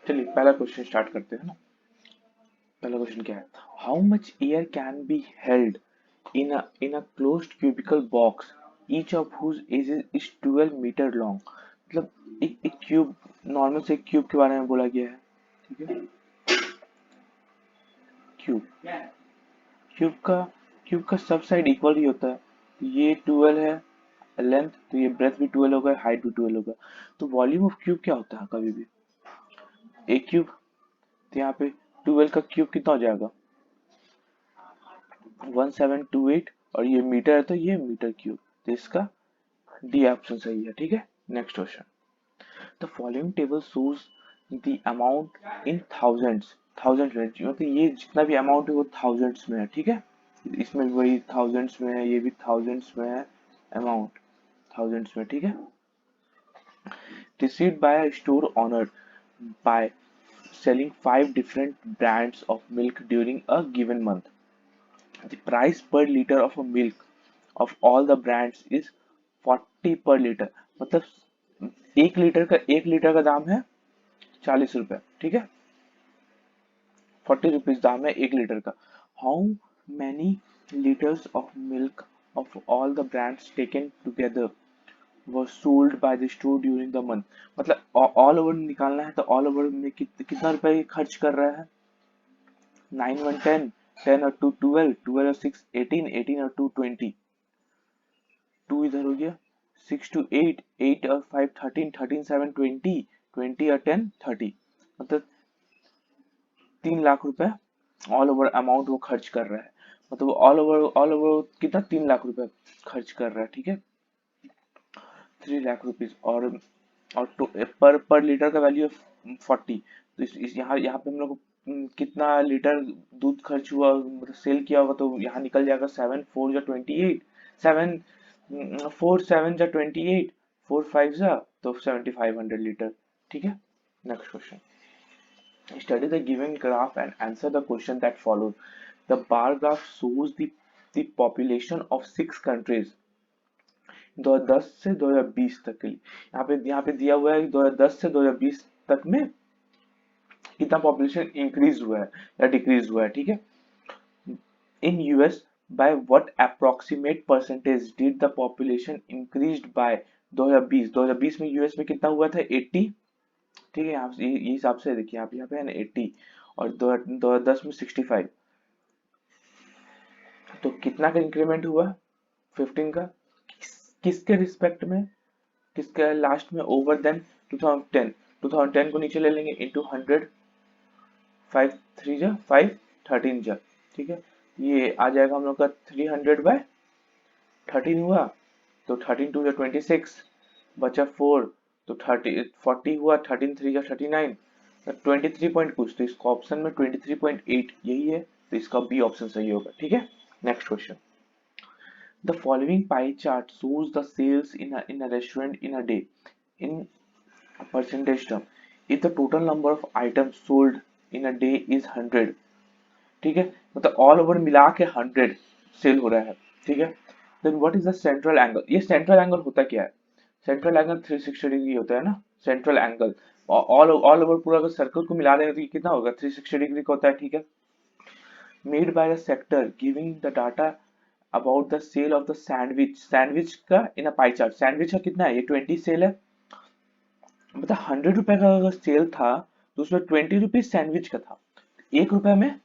चलिए पहला question start करते हैं ना। पहला क्वेश्चन क्या है? How much air can be held in a closed cubical box each of whose edge is 12 metre long. मतलब एक क्यूब, नॉर्मल से क्यूब के बारे में बोला गया है। ठीक है, क्यूब क्यूब का क्यूब का सब साइड इक्वल ही होता है। ये 12 है लेंथ, तो ये ब्रेथ भी 12 होगा, हाइट भी 12 होगा। तो वॉल्यूम ऑफ क्यूब क्या होता है? कभी भी एक क्यूब, तो यहाँ पे 12 का क्यूब कितना हो जाएगा? 1728। और ये मीटर है तो ये मीटर क्यूब, तो इसका डी ऑप्शन सही है। ठीक है, next question. The following table shows the amount in thousands. Thousands में, मतलब ये जितना भी अमाउंट है वो थाउजेंड्स में है। ठीक है, इसमें भी वही थाउजेंड्स में है, ये भी थाउजेंड्स में है, अमाउंट थाउजेंड्स में। ठीक है, received by a store owner by selling 5 different brands of milk during a given month. The price per liter of a milk of all the brands is 40 per liter। मतलब एक litre का दाम है 40 रुपए। ठीक है, 40 रुपीज दाम है एक लीटर का। How many litres of milk of all the brands taken together was sold by the store during the month। मतलब ऑल ओवर निकालना है तो ऑल ओवर में कितना रुपए खर्च कर रहा है? 9 1 10, 10 और 2 12, 12 और 6 18, 18 और 2 20, 2 इधर हो गया, 6 to 8, 8 और 5 13, 13 7 20, 20 और 10 30। मतलब 3 लाख रुपए ऑल ओवर अमाउंट वो खर्च कर रहा है। मतलब ऑल ओवर कितना? 3 लाख रुपए खर्च कर रहा है। ठीक है, 3 लाख रुपीज। और पर लीटर का वैल्यू है 40। तो यहाँ पे हम लोग कितना लीटर दूध खर्च हुआ, मतलब सेल किया होगा, तो यहाँ निकल जाएगा 7 4 जा 28, 7 4 7 जा 28, 4 5 जा तो 7500 लीटर। ठीक है, next question. Study the given graph and answer the question that followed. The bar graph shows the population of 6 countries 2010 से 2020 तक के लिए। यहाँ पे दिया हुआ है 2010 से 2020 तक में कितना पॉपुलेशन इंक्रीज हुआ है या डिक्रीज हुआ है। ठीक है, in US by what approximate percentage did the population increased by 2020 में यूएस में कितना हुआ था? 80। ठीक है, यहाँ ये हिसाब से देखिए, यहाँ पे है ना 80, और 2010 में 65। तो कितना का इंक्रीमेंट हुआ? 15 का। किसके रिस्पेक्ट में? किसका लास्ट में? Over then 2010। 2010 को नीचे ले लेंगे इंटू 100, 5 3 जा 5 13 जा। ठीक है, ये आ जाएगा हम लोग का 300/13 हुआ, तो 13 2 जा 26, बचा 4, तो 40 हुआ, 13 3 जा 39, 23 पॉइंट कुछ, तो इसका ऑप्शन में 23.8 यही है, तो इसका बी ऑप्शन सही होगा। ठीक है, next question. The following pie chart shows the sales in a restaurant in a day in percentage term. If the total number of items sold in a day is 100, ठीक है, मतलब all over मिला के 100 cell हो रहा है। ठीक है, then what is the central angle? ये सेंट्रल एंगल होता क्या है? सेंट्रल एंगल 360 डिग्री होता है ना, सेंट्रल एंगल। ऑल ओवर पूरा अगर सर्कल को मिला देंगे तो ये कितना होगा? 360 डिग्री का होता है। ठीक है, made by the sector giving the data about the sale of the sandwich का in a pie chart. Sandwich का कितना है? ये 20 सेल है। मतलब 100 रुपए का अगर सेल था तो उसमें 20 रुपीज सैंडविच का था। 1 रुपए में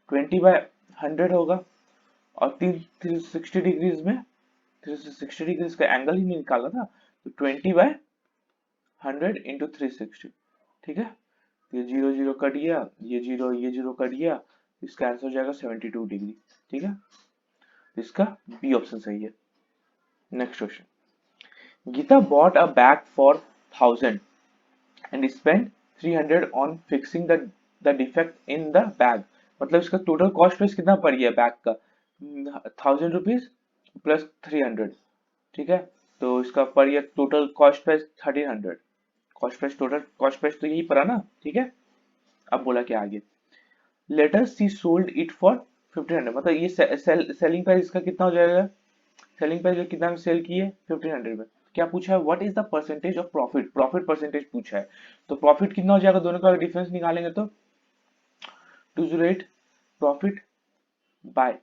20/100 होगा, और 360 डिग्रीज में 360 डिग्रीज का एंगल ही निकाला था, तो 20/100 इंटू 360। ठीक है, ये 0 0 कट गया, ये 0 कट गया, इसका आंसर हो जाएगा 72 डिग्री। ठीक है, इसका बी ऑप्शन सही है। Next question. Gita bought a bag for 1000 and spend 300 on fixing the defect in the bag. मतलब इसका टोटल कॉस्ट प्राइस कितना पड़ गया बैग का? 1000 रुपीज प्लस 300। ठीक है, तो इसका पड़ गया total cost price 1300। Cost price, total cost price तो यही पड़ा ना। ठीक है, अब बोला क्या आगे? Later she sold it for 1500। मतलब ये सेलिंग प्राइस इसका कितना हो जाएगा? सेलिंग प्राइस कितना में सेल की है? 1500 में। क्या पूछा है, what is the percentage of profit, profit percentage पूछा है। तो प्रॉफिट कितना हो जाएगा, दोनों का डिफरेंस निकालेंगे तो 208 प्रॉफिट बाय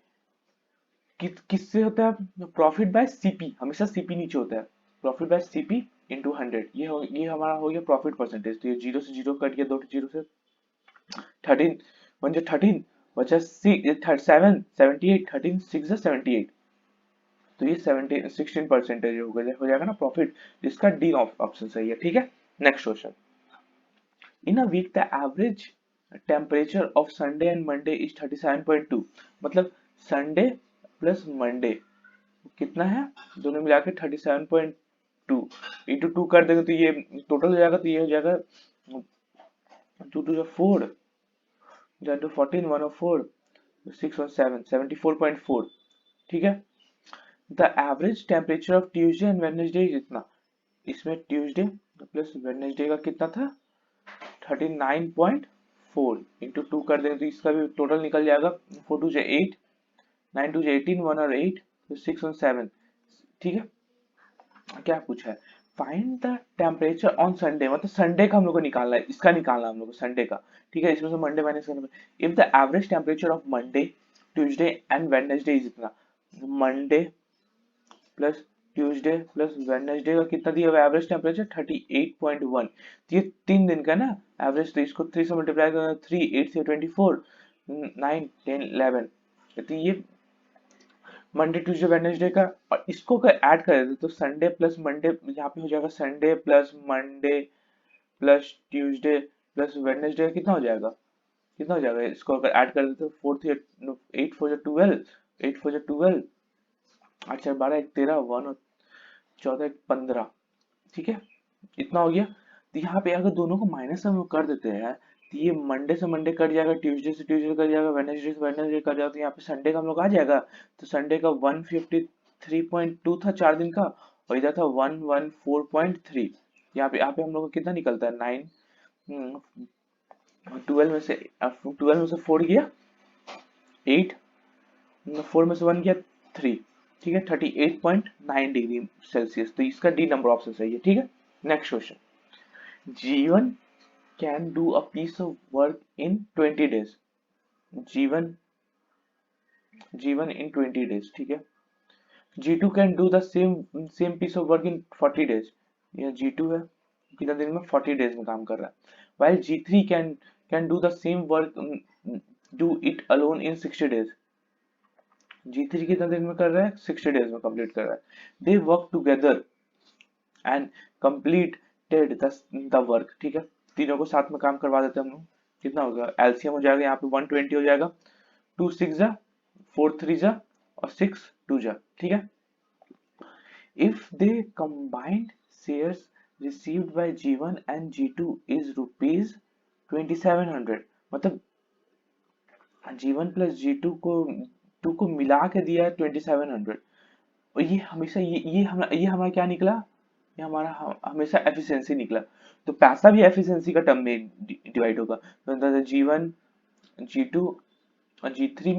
किससे होता है, प्रॉफिट बाय सीपी, हमेशा सीपी नीचे होता है, प्रॉफिट बाय सीपी इंटू 100, ये हमारा हो गया प्रॉफिट परसेंटेज। तो ये जीरो से जीरो कट गया, दो जीरो से 13 वन जो 13 बचा 7 78 13 6 78, तो ये 17 16% हो जाएगा ना प्रॉफिट, इसका डी ऑप्शन सही है। ठीक है, next question, in a week the average temperature of Sunday and Monday is 37.2, मतलब संडे प्लस मंडे कितना है, दोनों मिला के 37.2 इंटू 2 कर देंगे तो ये टोटल हो जाएगा, तो ये हो जाएगा 2 2 4 टू 14 104 617 74.4। ठीक है, the average temperature of Tuesday and Wednesday इतना, इसमें ट्यूसडे प्लस वेडनेसडे का कितना था 39.4 इंटू 2 कर देंगे तो इसका भी टोटल निकल जाएगा 4 2 8 9 2 18 1 और 8 तो 6 और 7। ठीक है, क्या पूछा है, find the temperature on Sunday, मतलब संडे का हम लोग को निकालना है, इसका निकालना है हम लोग को संडे का। ठीक है, इसमें से मंडे माइनस करना है। If the average temperature of Monday Tuesday and Wednesday is इतना, Monday plus Tuesday plus Wednesday का कितना दिया हुआ एवरेज टेम्परेचर 38.1, तो ये 3 दिन का ना एवरेज, तो इसको 3 से मल्टीप्लाई करना, 3 8 से 24 9 10 11, तो ये मंडे ट्यूसडे वेडनेसडे का, और इसको अगर ऐड कर देते तो संडे प्लस मंडे यहाँ पे हो जाएगा, Sunday plus Monday plus Tuesday plus Wednesday कितना हो जाएगा, कितना हो जाएगा, इसको अगर ऐड कर देते तो 8 4 12 8 4 12 8 4 12 1 13 1 और 14 15, ठीक है, इतना हो गया। तो यहाँ पे अगर दोनों को माइनस हम लोग कर देते हैं तो ये मंडे से मंडे कट जाएगा, ट्यूसडे से ट्यूसडे कट जाएगा, वेडनेसडे से वेडनेसडे कट जाएगा, तो यहाँ पे संडे का हम लोग आ जाएगा। तो संडे का 153.2 था 4 दिन का, और इधर था 114.3, यहाँ पे हम लोग को कितना निकलता है 9 12 में से 4 गया 8, 4 में से 1 गया 3, ठीक है 38.9 डिग्री सेल्सियस, तो इसका डी नंबर ऑप्शन सही है। ठीक है, next question, Jeevan can do a piece of work in 20 days, जीवन जीवन इन 20 days, ठीक है, G2 can do the same piece of work in 40 days, यह G2 है, कितना दिन में 40 days में काम कर रहा है, while G3 can do the same work do it alone in 60 days, G3 कितना दिन में कर रहा है 60 days में कंप्लीट कर रहा है, they work together and completed the work, ठीक है, तीनों को साथ में काम करवा देते हैं हम लोग, कितना होगा एलसीएम हो जाएगा यहाँ पे 120 हो जाएगा, 2 6 जा 4 3 जा और 6 2 जा, ठीक है, if they combined shares received by G1 and G2 is rupees 2700, मतलब G1 प्लस G2 को मिला के दिया है 2700, और ये हमेशा ये हमारा क्या निकला, ये हमारा हमेशा एफिशिएंसी निकला, तो पैसा भी एफिशिएंसी का टर्म में डिवाइड होगा, तो G1 G2 और G3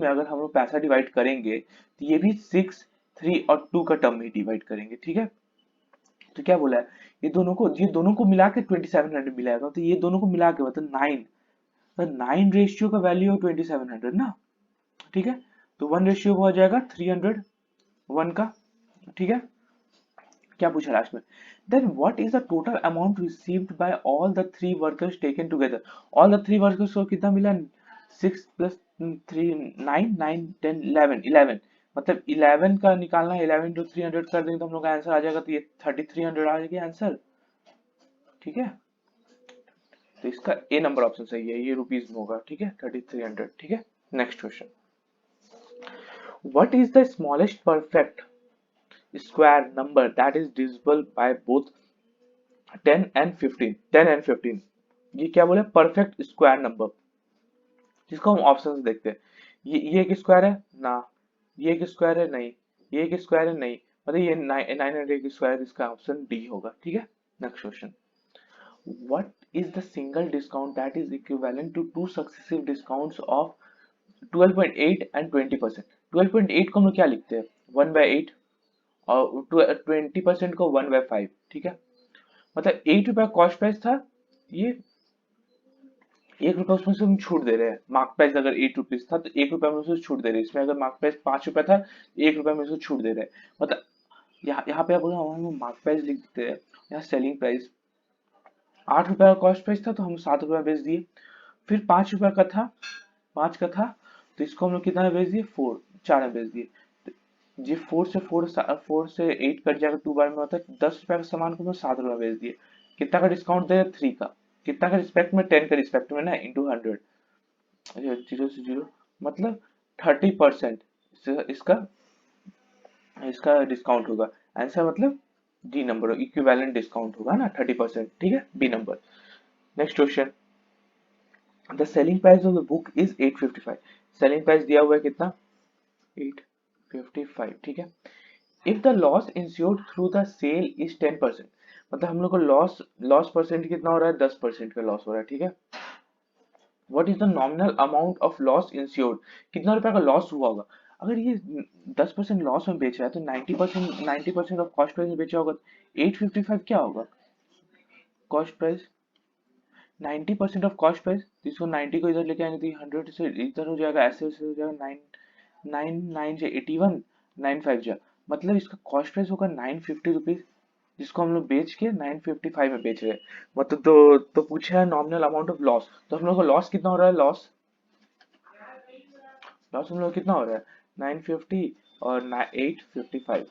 में अगर हम लोग पैसा डिवाइड करेंगे तो ये भी 6 3 और 2 का टर्म में डिवाइड करेंगे, ठीक है, तो क्या बोला है, ये दोनों को मिला के 2700 मिलाएगा, तो ये दोनों को मिला के मतलब 9, तो 9 रेशियो का वैल्यू है 2700 ना, ठीक है, तो 1 रेशियो हो जाएगा 300 1 का, ठीक है, क्या पूछा लास्ट में, then what is the total amount received by all the 3 workers taken together, all the 3 workers को कितना मिला 6 प्लस 3 9 9 10 11, मतलब 11 का निकालना है, 11 टू 300 कर देंगे तो हम लोग का आंसर आ जाएगा, तो ये 3300 आ जाएगा आंसर, ठीक है, तो इसका ए नंबर ऑप्शन सही है, ये रुपीस में होगा, ठीक है 3300, ठीक है, next question, what is the smallest perfect square number that is divisible by both 10 and 15, ये क्या बोले परफेक्ट स्क्वायर नंबर, जिसको हम ऑप्शंस देखते हैं, ये एक स्क्वायर है ना, ये एक स्क्वायर है नहीं, ये एक स्क्वायर है नहीं, मतलब ये 900 एक स्क्वायर, इसका ऑप्शन डी होगा, ठीक है, next question, what is the single discount that is equivalent to 2 successive discounts of 12.8 and 20%, 12.8 को हम लोग क्या लिखते हैं 1/8 और 20% को 1/5, ठीक है। मतलब 8 रुपया कॉस्ट प्राइस था, ये 1 रुपया उसमें से हम छूट दे रहे हैं। मार्क प्राइस अगर 8 रुपीज था तो 1 रुपया में से छूट दे रहे हैं। इसमें अगर मार्क प्राइस 5 रुपया था, 1 रुपया में से छूट दे रहे हैं। मतलब यहाँ पे आप हम मार्क प्राइस लिख देते हैं, यहाँ सेलिंग प्राइस 8 रुपया का कॉस्ट प्राइस था तो हम 7 रुपया बेच दिए। फिर 5 रुपया का था, 5 का था, तो इसको हम लोग कितना में बेच दिए, 4 में बेच दिए। तो ये 4 से 8 कट जाएगा, 2 बार में होता है 10 रुपया का सामान को हम 7 रुपया बेच दिए। कितना का डिस्काउंट दे रहे, 3 का। कितना का रिस्पेक्ट में, 10 का रिस्पेक्ट में ना, इंटू 100, 0 से 0, मतलब 30% इसका इसका डिस्काउंट होगा। आंसर मतलब डी नंबर, इक्विवेलेंट डिस्काउंट होगा ना 30%, ठीक है, B number. Next question, the selling price of the book is 855। Selling price दिया हुआ है कितना, 855, ठीक है। If the loss insured through the sale is 10%, मतलब हम लोग को लॉस परसेंट कितना हो रहा है, 10% का लॉस हो रहा है, ठीक है। What is the nominal amount of loss insured, कितना रुपए का लॉस हुआ होगा। अगर ये 10% लॉस में बेच रहा है तो 90% ऑफ कॉस्ट प्राइस में बेचा होगा, 855 क्या होगा cost price, 90% of cost price. इसको 90 को इधर लेके आएंगे तो 100 से इधर हो जाएगा, ऐसे हो जाएगा, 9 से 81, 95 जा, मतलब इसका कॉस्ट प्राइस होगा 950 रुपीज, जिसको हम लोग बेच के 955 में बेच रहे हैं। मतलब तो पूछा है नॉमिनल अमाउंट ऑफ लॉस, तो हम लोग का लॉस कितना हो रहा है, लॉस लॉस हम लोग कितना हो रहा है, 950 और 855,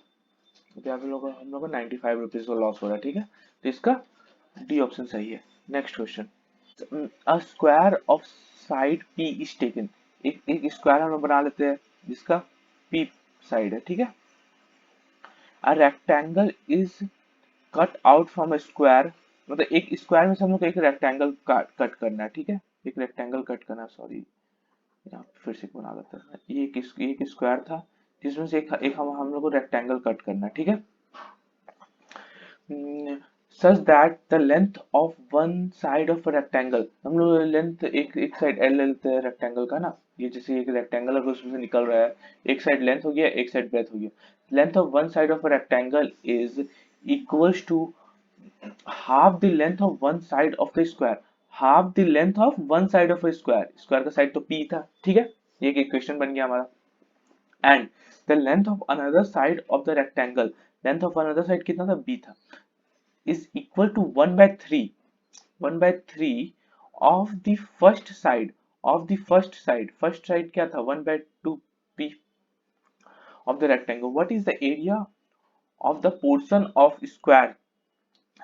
तो यहाँ पे हम लोग को 95 रुपीज का लॉस हो रहा है, ठीक है। तो इसका डी ऑप्शन सही है। Next question, a square of side P is taken। एक स्क्वायर हम लोग बना लेते हैं जिसका P साइड है, ठीक है। A rectangle is cut out from a square, मतलब एक स्क्वायर में से हम लोग को एक रेक्टेंगल कट करना है, ठीक है। एक रेक्टेंगल कट करना, सॉरी यहाँ फिर से बना लेते हैं। ये एक स्क्वायर था जिसमें से एक हम लोग को रेक्टेंगल कट करना है, ठीक है। such that the length of one side of a rectangle, हम लोग लेंथ एक साइड एल लेते हैं रेक्टेंगल का ना, ये जैसे एक रेक्टेंगल अगर उसमें से निकल रहा है, एक साइड लेंथ हो गया, एक साइड ब्रेथ हो गया। Length of one side of a rectangle is equals to half the length of one side of the square, half the length of one side of a square, square का side तो P था, ठीक है। ये एक equation बन गया हमारा। And the length of another side of the rectangle, length of another side कितना था, बी था, is equal to 1/3 of the first side, first side क्या था, 1/2 p of the rectangle। what is the area of the portion of square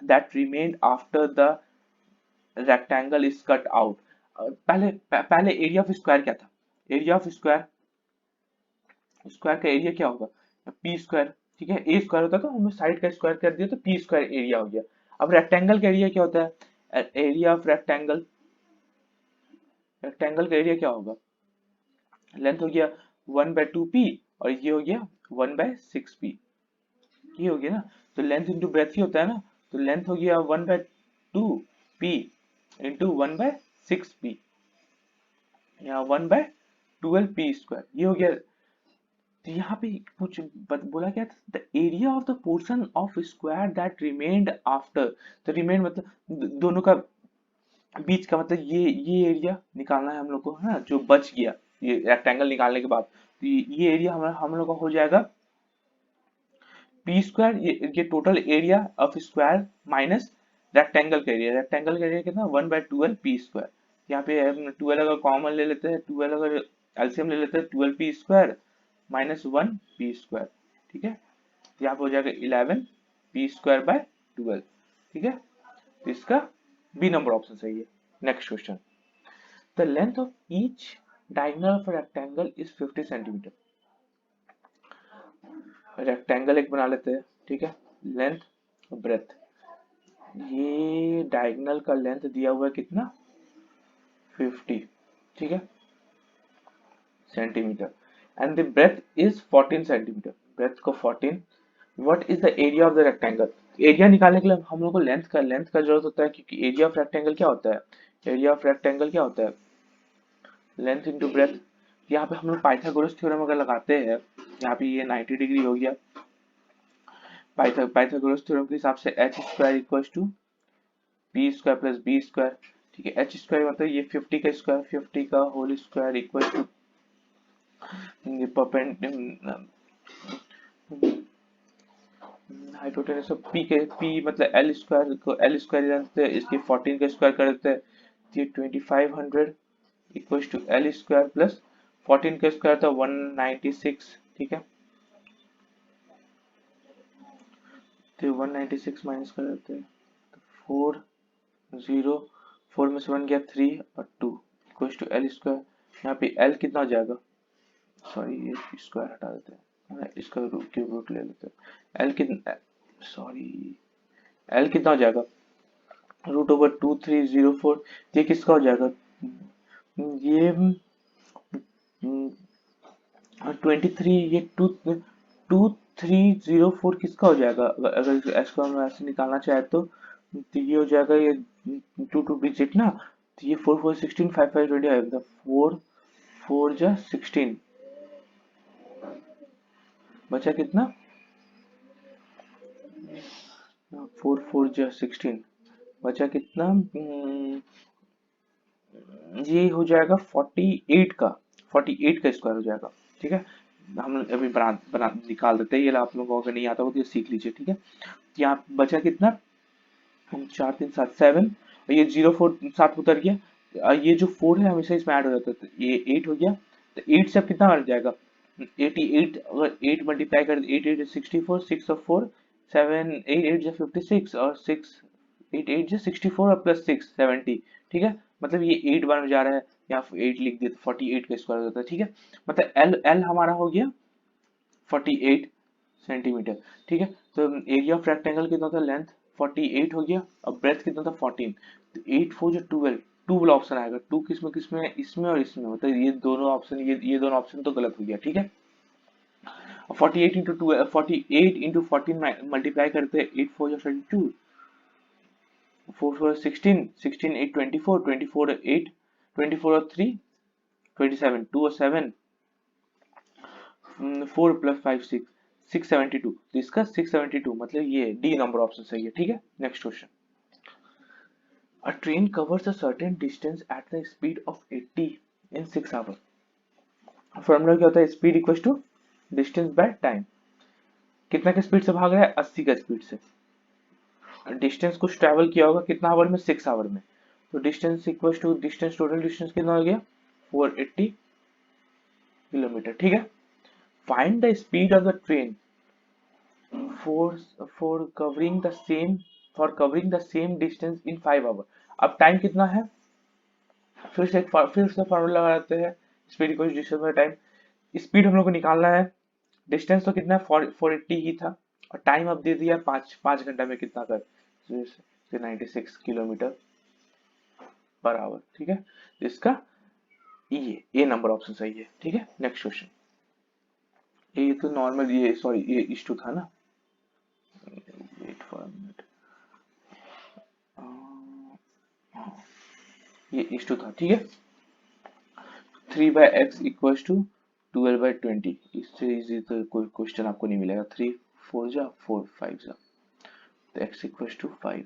that remained after the rectangle is cut out। पहले area of square क्या था, area of square, square का area क्या होगा, P square, ठीक है। ए square होता है तो हमने साइड का स्क्वायर कर दिया तो पी स्क्वायर एरिया हो गया। अब रेक्टेंगल का एरिया क्या होता है, एरिया ऑफ रेक्टेंगल, रेक्टेंगल का एरिया क्या होगा, लेंथ हो गया 1/2p और ये हो गया 1/6p, ये हो गया ना। तो लेंथ इंटू ब्रेथ ही होता है ना, तो लेंथ हो गया 1/2p इंटू 1/6p, यहाँ 1/12p स्क्वायर, ये हो गया। तो यहाँ पे कुछ बोला क्या था, the area of the portion of square that remained after, तो रिमेन मतलब दोनों का बीच का, मतलब ये एरिया निकालना है हम लोग को, है ना, जो बच गया ये रेक्टेंगल निकालने के बाद, तो ये एरिया हम लोग का हो जाएगा पी स्क्वायर, ये total area of square minus rectangle का एरिया, रेक्टेंगल का एरिया कितना 1/12 पी स्क्वायर। यहाँ पे 12 अगर कॉमन ले लेते हैं, 12 अगर एलसीएम ले लेते हैं, 12 P square minus 1 P square, ठीक है। यहाँ पे हो जाएगा 11 पी स्क्वायर बाय 12, ठीक है। तो इसका बी नंबर ऑप्शन सही है। Next question, the length of each diagonal of rectangle is 50 centimetre. Rectangle एक बना लेते हैं, ठीक है, लेंथ ब्रेथ, ये डायगोनल का लेंथ दिया हुआ है कितना 50, ठीक है, centimetre, and the breadth is 14 centimetre, breadth को 14। What is the area of the rectangle, area निकालने के लिए हम लोग को लेंथ का जरूरत होता है, क्योंकि एरिया ऑफ रेक्टेंगल क्या होता है, एरिया ऑफ रेक्टेंगल क्या होता है, लेंथ इंटू ब्रेथ। यहाँ पे हम लोग पाइथागोरस थ्योरम अगर लगाते हैं, यहाँ पे ये 90 डिग्री हो गया, पाइथागोरस थ्योरम के हिसाब से H square equal to B square plus B square, ठीक है। एच स्क्वायर मतलब ये 50 का स्क्वायर, 50 का whole square equal to hypotenuse of P के पी मतलब एल स्क्वायर को एल स्क्वायर जानते हैं, इसके 14 का स्क्वायर कर देते हैं, ये 2500 equal to L square plus 14 का स्क्वायर था 196, ठीक है। तो 196 माइनस कर देते हैं, तो 4 में से 1 गया 3 और 2 इक्वल टू एल स्क्वायर। यहाँ पे एल कितना हो जाएगा, सॉरी ये स्क्वायर हटा देते हैं, इसका क्यूब रूट ले लेते हैं। एल कितना, सॉरी एल कितना हो जाएगा, √2304। ये किसका हो जाएगा, ये 23, ये 2304 किसका हो जाएगा, अगर इसको हम ऐसे निकालना चाहे तो ये हो जाएगा, ये 2 डिजिट ना, तो ये 4 4 16 5 5 20 आएगा, 4 4 जा 16, बचा कितना, 4 4 जा 16 बचा कितना, ये हो जाएगा 48 का स्क्वायर हो जाएगा, ठीक है। हम अभी बना बना निकाल देते हैं, ये आप लोगों को अगर नहीं आता हो तो ये सीख लीजिए, ठीक है। यहाँ बचा कितना, 4 3 7 7, ये 0 4 साथ उतर गया, ये जो 4 है हमेशा इसमें ऐड हो जाता है, तो ये 8 हो गया, तो 8 से अब कितना बन जाएगा 88, अगर 8 मल्टीप्लाई कर 8 8 64, 6 और 4 7 8 8 जा 56 और 6 8 8 जा 64 और प्लस 6 70, ठीक है। मतलब ये 8 बार में जा रहा है, यहाँ 8 लिख दिया तो 48 का स्क्वायर हो जाता है, ठीक है। मतलब एल एल हमारा हो गया 48 सेंटीमीटर, ठीक है। तो एरिया ऑफ रेक्टेंगल कितना था, लेंथ 48 हो गया, और ब्रेथ कितना था 14, तो 8 4 जो 12, 2 वाला ऑप्शन आएगा, 2 किसमें इसमें और इसमें, मतलब ये दोनों ऑप्शन, ये दोनों ऑप्शन तो गलत हो गया, ठीक है। 48 इंटू 2, 48 इंटू 14 मल्टीप्लाई करते हैं, 8 4 जो 32, 4 4 16, 16 8 24, 24 8, 24 और 3 27, 2 और 7 4 प्लस 5 6 672, तो इसका 672 मतलब ये डी नंबर ऑप्शन सही है, ठीक है। Next question, a train covers a certain distance at the speed of 80 in 6 hour. Formula क्या होता है, speed equals to distance by time. कितना के स्पीड से भाग रहा है, 80 का स्पीड से, डिस्टेंस कुछ ट्रेवल किया होगा कितना आवर में, 6 आवर में, तो distance equals to distance, total distance कितना हो गया 480 किलोमीटर, ठीक है। Find the speed of the train for for covering the same distance in 5 hour। अब टाइम कितना है, फिर से फॉर्मूला लगाते हैं, speed equal distance by time. Speed हम लोग को निकालना है, डिस्टेंस तो कितना है 480 ही था, और टाइम अब दे दिया 5 घंटा में कितना कर 96 किलोमीटर पर आवर, ठीक है। इसका ये नंबर ऑप्शन सही है, ठीक है। नेक्स्ट क्वेश्चन, ये तो नॉर्मल, ये सॉरी ये इशू था ना, वेट फॉर मिनट, ये इशू था, ठीक है। 3/x इक्वल्स टू 12/20, इससे इजी तो कोई क्वेश्चन आपको नहीं मिलेगा। 3 4 जा 4 5 जा, तो x इक्वल्स टू 5,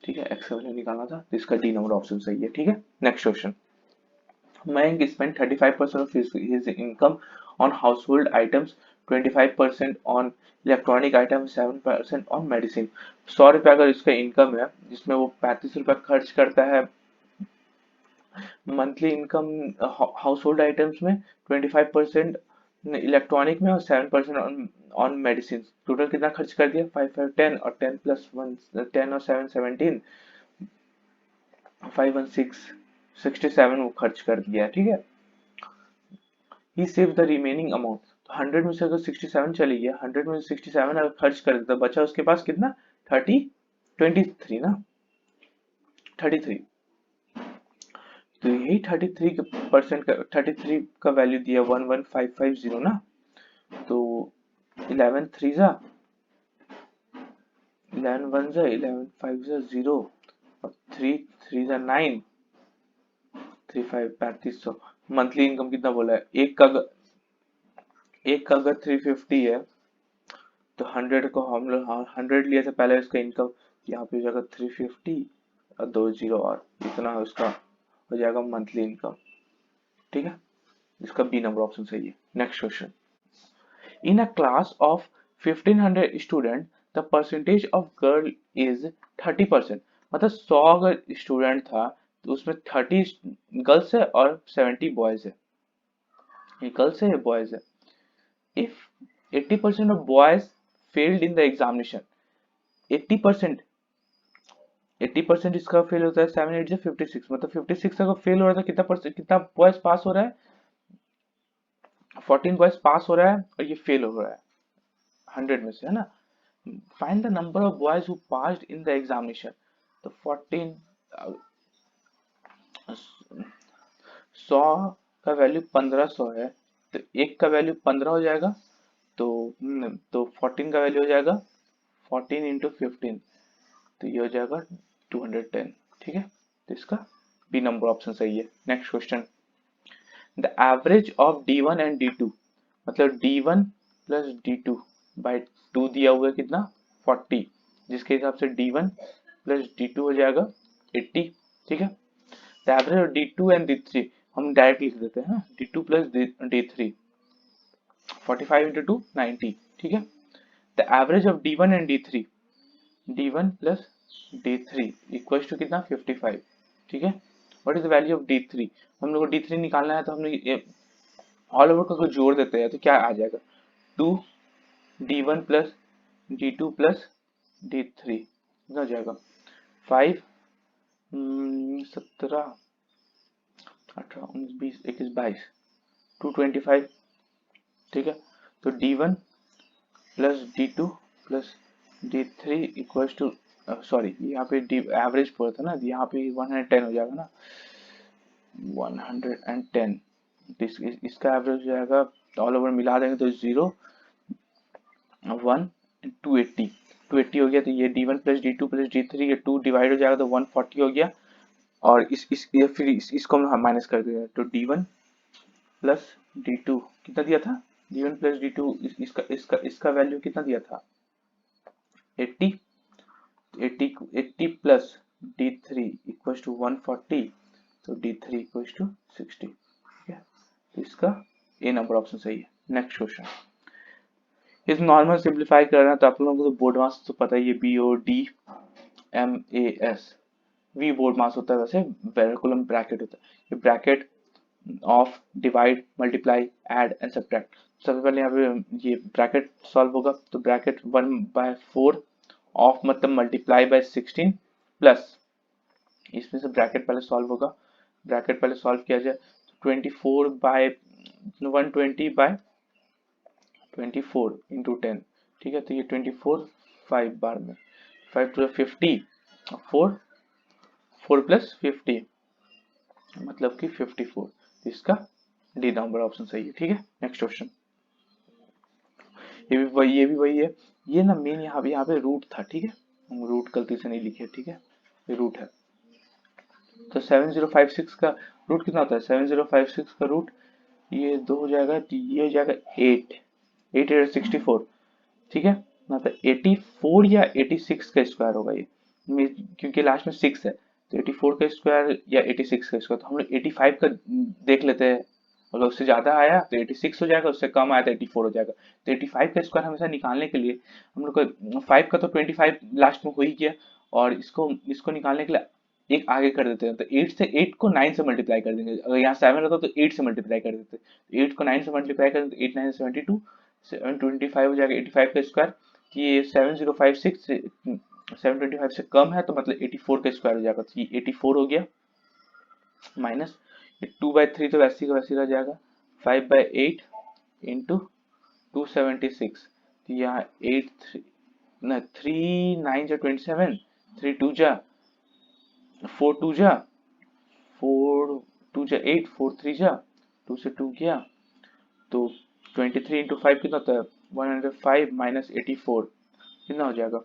ठीक है। x का वैल्यू निकालना था, तो इसका डी नंबर ऑप्शन सही है, ठीक है। Next question, Mayank spent 35% of his income on household items, 25% on electronic item, 7% on medicine. 100 रुपए अगर इसका इनकम है, जिसमें वो 35 रुपए खर्च करता है monthly income house hold items में, 25% इलेक्ट्रॉनिक में और 7% ऑन मेडिसिन, टोटल कितना खर्च कर दिया 5 5 10 और 10 प्लस 1 10 और 7 17, 5 1 6 67 वो खर्च कर दिया, ठीक है। ही सेव द रिमेनिंग अमाउंट, तो 100 में से अगर 67 चली गया, 100 में से 67 अगर खर्च कर देता, बचा उसके पास कितना 23 ना, 33, तो यही 33 का वैल्यू दिया 11550 ना, तो 11 3 जा 11 1 जा 11 5 जा 0 और 3 3 जा 9 3 5 3500। मंथली इनकम कितना बोला है, एक का अगर 350 है तो 100 को हम लोग 100 लिया था पहले, इसका इनकम यहाँ पे हो जाएगा 350 और 2 जीरो और इतना उसका हो जाएगा मंथली इनकम। ठीक है, इसका बी नंबर ऑप्शन सही है। Next question, in a class of 1500 student the percentage of girl is 30%। मतलब 100 अगर स्टूडेंट था तो उसमें 30 गर्ल्स है और 70 बॉयज है। ये गर्ल्स है या बॉयज है? If 80% of boys failed in the examination, 80% 80% इसका फेल होता है, 7 8 से 56, मतलब 56 अगर फेल हो रहा था, कितना परसेंट, कितना बॉयज पास हो रहा है? 14 बॉयज पास हो रहा है और ये फेल हो रहा है 100 में से, है ना। Find the number of boys who passed in the examination. तो 14, 100 का वैल्यू 1500 है, तो एक का वैल्यू 15 हो जाएगा, तो 14 का वैल्यू हो जाएगा 14 इंटू 15, तो ये हो जाएगा 210। ठीक है, तो इसका बी नंबर ऑप्शन सही है। Next question, the average of D1 and D2, मतलब D1 प्लस D2 बाई 2 दिया हुआ है कितना 40, जिसके हिसाब से D1 प्लस D2 हो जाएगा 80। ठीक है, the average of D2 and D3 हम डायरेक्ट लिख देते हैं, D2 प्लस D3, 45 इंटू 2 90। ठीक है, the average of D1 and D3, D1 plus D3 equals to कितना 55। ठीक है, what is the value of D3? हम लोग को D3 निकालना है, तो हम लोग ऑल ओवर को जोड़ देते हैं, तो क्या आ जाएगा 2 D1 plus D2 plus D3 कितना हो जाएगा 5 17 18 19 20 21 22 225। ठीक है, तो D1 plus D2 plus D3 equals to, sorry यहाँ पे एवरेज पर था ना, यहाँ पे 110 हो जाएगा ना, 110। इसका एवरेज हो जाएगा, ऑल ओवर मिला देंगे तो 0 1 280, 280 हो गया, तो ये D1 plus D2 plus D3 ये 2 डिवाइड हो जाएगा तो 140 हो गया, और ये फिर इसको हम माइनस कर देंगे, तो D1 प्लस D2 कितना दिया था, D1 प्लस D2 इसका वैल्यू कितना दिया था 80, 80 प्लस D3 इक्वल्स टू 140, तो D3 इक्वल्स टू 60। ठीक है, तो इसका ए नंबर ऑप्शन सही है। नेक्स्ट क्वेश्चन, इस नॉर्मल सिंप्लीफाई करना है तो आप लोगों को तो बोर्ड मास तो पता ही है, BODMAS, वी बोर्ड मास होता है, वैसे वेरिकुलम ब्रैकेट होता है, ये bracket of divide multiply add and subtract. सबसे पहले यहाँ पे ये ब्रैकेट सॉल्व होगा, तो ब्रैकेट 1/4 ऑफ मतलब मल्टीप्लाई बाय 16 प्लस, इसमें से ब्रैकेट पहले सॉल्व होगा, ब्रैकेट पहले सॉल्व किया जाए तो 24 बाय 120 बाय 24 इंटू 10। ठीक है, तो ये 24 5 बार में 5 टू 50, 4 4 प्लस 50 मतलब कि 54, तो इसका डी नंबर ऑप्शन सही है। ठीक है, नेक्स्ट क्वेश्चन, ये भी वही है, ये ना मेन यहाँ पे रूट था। ठीक है, हम रूट गलती से नहीं लिखे, ठीक है, ये रूट है, तो 7056 का रूट कितना होता है, 7056 का रूट ये 2 हो जाएगा, तो ये हो जाएगा 8 8 64। ठीक है, मतलब 84 या 86 का स्क्वायर होगा ये, क्योंकि लास्ट में 6 है, तो 84 का स्क्वायर या 86 का स्क्वायर, तो हम लोग 85 का देख लेते हैं, अगर उससे ज्यादा आया तो 86 हो जाएगा, उससे कम आया तो 84 हो जाएगा। तो 85 का स्क्वायर हमेशा निकालने के लिए हम लोग को 5 का तो 25 लास्ट में हो ही गया, और इसको इसको निकालने के लिए एक आगे कर देते हैं, तो 8 को 9 से मल्टीप्लाई कर देंगे, अगर यहाँ 7 रहता तो 8 से मल्टीप्लाई कर देते, 8 को 9 से मल्टीप्लाई कर देते, 8 9 72 725 हो जाएगा 85 का स्क्वायर, ये 7056 से 725 से कम है, तो मतलब 84 का स्क्वायर हो जाएगा, तो ये 84 हो गया, माइनस 2/3 तो वैसे का वैसे रह जाएगा, 5/8 इंटू 276, तो यहाँ 8 ना 3 9 जा 27, 3 2 जा 4 2 जा 4 2 जा 8, 4 3 जा 2 से 2 गया, तो 23 इंटू 5 कितना होता है 105 माइनस 84 कितना हो जाएगा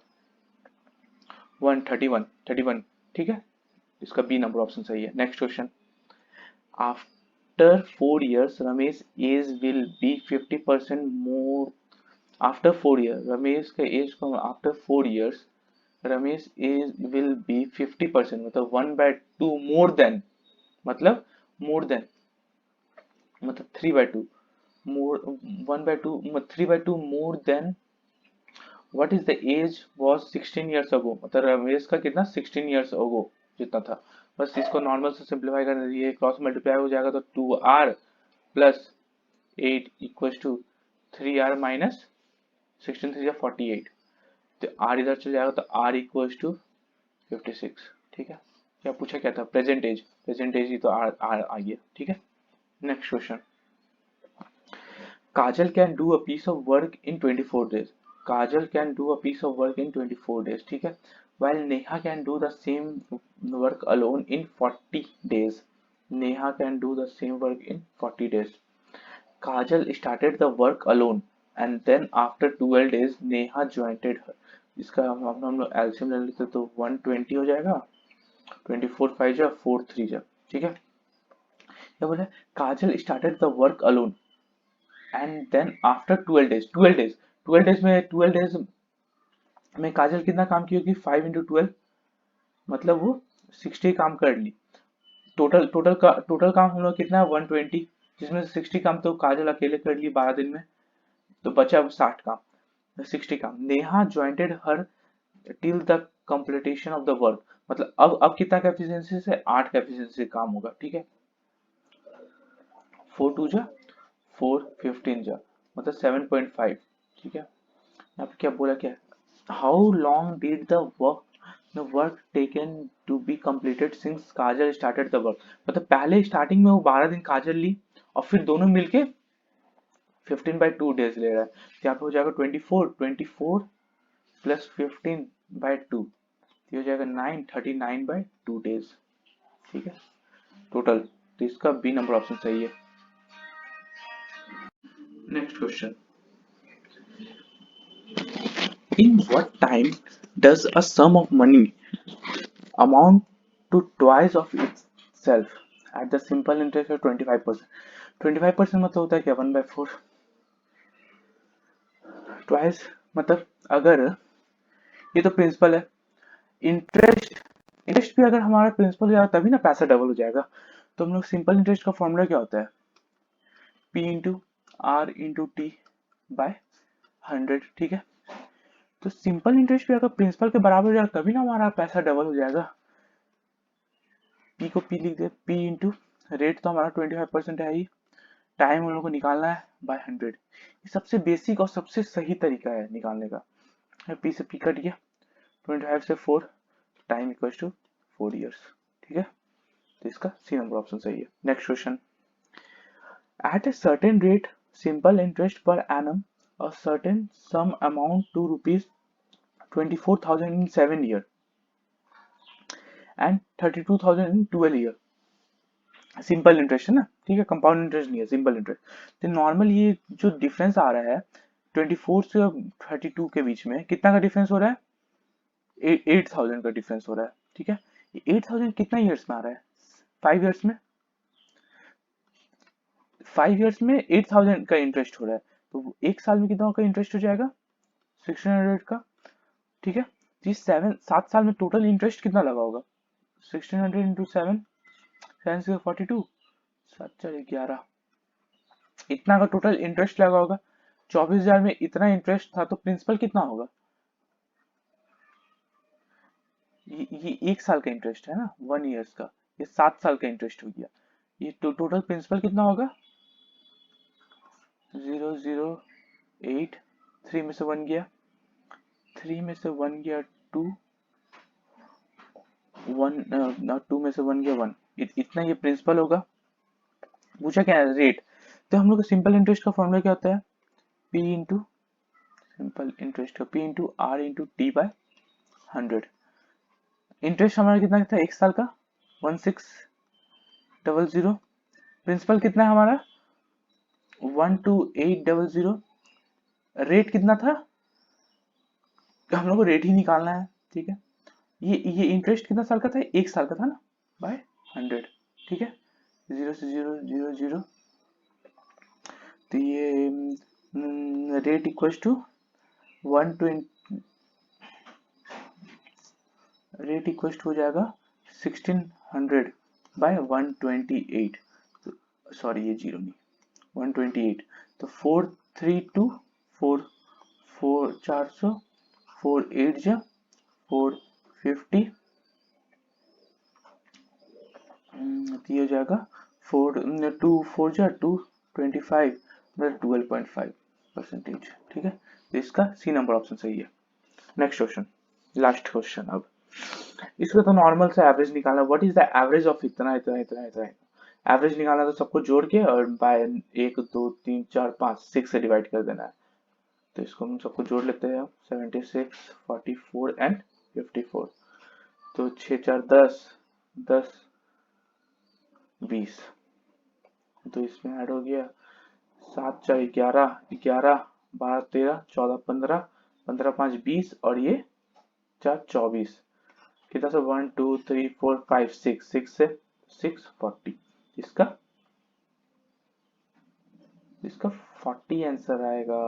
131। ठीक है, इसका बी नंबर ऑप्शन सही है। Next question, after 4 years Ramesh age will be 50% more after 4 year Ramesh का एज को after 4 years Ramesh age will be 50%, मतलब 1/2 मोर देन, मतलब मोर देन, मतलब 3/2 more, 1/2 3/2 more than what is the age was 16 years ago, मतलब रमेश का कितना 16 years ago जितना था। बस इसको नॉर्मल से सिंप्लीफाई करना है, क्रॉस मल्टीप्लाई हो जाएगा तो 2r plus 8 equals to 3r minus 16 3 48, तो r इधर चल जाएगा तो r इक्वल्स टू 56। ठीक है, क्या पूछा क्या था, प्रेजेंट एज ही तो r आ गया। ठीक है, next question, Kajal can do a piece of work in 24 days. Kajal can do a piece of work in 24 days. ठीक है, while Neha can do the same work alone in 40 days. Neha can do the same work in 40 days. Kajal started the work alone and then after 12 days Neha joined her. इसका हम लोग एल्सियम ले लेते तो 120 हो जाएगा, 24 5 जा 4 3 जा। ठीक है, क्या बोला, Kajal started the work alone and then after 12 days में काजल कितना काम की होगी, 5 into 12, मतलब वो 60 काम कर ली। टोटल काम हम लोग कितना है 120, जिसमें से 60 काम तो काजल अकेले कर ली 12 दिन में, तो बचा 60 काम, 60 काम। Neha jointed her till the completion of the work, मतलब अब कितना का एफिशिएंसी से 8 का एफिशिएंसी काम होगा। ठीक है, 4 2 जा 4 15 जा मतलब 7.5। ठीक है, यहाँ पे क्या बोला, क्या how long did the work taken to be completed since Kajal started the work, मतलब पहले स्टार्टिंग में वो 12 दिन काजल ली और फिर दोनों मिलके 15/2 डेज ले रहा है, तो यहाँ पे हो जाएगा 24 प्लस 15/2, ये हो जाएगा 9 39/2 डेज। ठीक है, टोटल, तो इसका बी नंबर ऑप्शन सही है। Next question, in what time does a sum of money amount to twice of itself at the simple interest of 25%? 25% मतलब होता है क्या, 1/4, ट्वाइस मतलब अगर ये तो प्रिंसिपल है, इंटरेस्ट भी अगर हमारा प्रिंसिपल हो जाएगा तभी ना पैसा डबल हो जाएगा। तो हम लोग सिंपल इंटरेस्ट का फॉर्मूला क्या होता है, P into R into T by 100। ठीक है, तो सिंपल इंटरेस्ट भी अगर प्रिंसिपल के बराबर हो जाएगा तभी ना हमारा पैसा डबल हो जाएगा। P को P लिख दे, P इंटू रेट तो हमारा 25% है ही, टाइम हम लोग को निकालना है बाय 100। ये सबसे बेसिक और सबसे सही तरीका है निकालने का। P से P कट गया, 25 से 4, टाइम इक्वल्स टू 4 इयर्स। ठीक है, तो इसका सी नंबर ऑप्शन सही है। Next question, at a certain rate simple interest पर एनम a certain sum amount to ₹24,000 in 7 year and 32,000 in 12 year. Simple interest है ना, ठीक है, कंपाउंड इंटरेस्ट नहीं है, सिंपल इंटरेस्ट। तो नॉर्मल ये जो डिफरेंस आ रहा है 24 से 32 के बीच में कितना का डिफरेंस हो रहा है, 8,000 का डिफरेंस हो रहा है। ठीक है, 8,000 कितना ईयर्स में आ रहा है, 5 ईयर्स में, 5 ईयर्स में 8,000 का इंटरेस्ट हो रहा है, तो एक साल में कितना का इंटरेस्ट हो जाएगा 1600 का। ठीक है, तो 7 साल में टोटल इंटरेस्ट कितना लगा होगा, 1600 इंटू 7 से 42 7 4 11, इतना का टोटल इंटरेस्ट लगा होगा। 24,000 में इतना इंटरेस्ट था तो प्रिंसिपल कितना होगा, ये एक साल का इंटरेस्ट है ना, 1 ईयर्स का, ये 7 साल का इंटरेस्ट हो गया। ये टोटल प्रिंसिपल कितना होगा, 008, 3 में से 1 गया, 3 में से 1 गया 2, 2 में से 1 गया 1, इतना ये प्रिंसिपल होगा। पूछा क्या है, रेट। तो हम लोग का सिंपल इंटरेस्ट का फॉर्मूला क्या होता है, P इंटू सिंपल इंटरेस्ट का P into R into T by 100। Interest हमारा कितना था, एक साल का 1600, प्रिंसिपल कितना है हमारा 12800, रेट कितना था, हम लोग को रेट ही निकालना है। ठीक है, ये इंटरेस्ट कितना साल का था, एक साल का था ना, बाय 100। ठीक है, 0 से 0 0 0, तो ये rate equals to 120, rate equals to हो जाएगा 1600 बाय 128, सॉरी ये जीरो नहीं, 128, तो 432, 400, 48 जा 450, तो ये हो जाएगा 4 जा 225, 12.5%। ठीक है, तो इसका सी नंबर ऑप्शन सही है। Next question, last question. अब इसका तो नॉर्मल से एवरेज निकालना, what is the average of इतना इतना इतना इतना। एवरेज निकालना तो सबको जोड़ के और बाय 1 2 3 4 5 6 से डिवाइड कर देना है। तो इसको हम सबको जोड़ लेते हैं। 76, 44 एंड 54, तो 6 4 10, 10 20, तो इसमें ऐड हो गया 7 4 11, 11 12 13 14 15, 15 5 20 और ये 4 24, कितना सा 1 2 3 4 5 6, 6 से 640, इसका इसका 40 आंसर आएगा।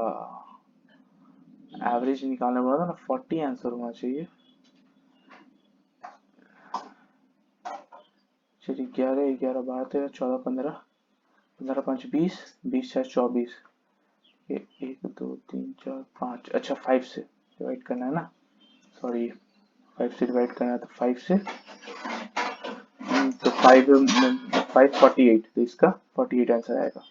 एवरेज निकालना बोला था ना, 40 आंसर होना चाहिए। चलिए 11 11 12 13 14 15, 15 5 20, 20 4 24, ये 1 2 3 4 5, अच्छा 5 से डिवाइड करना है ना, सॉरी 5 से डिवाइड करना है, तो 5 से, तो 5 548, तो इसका 48 आंसर आएगा।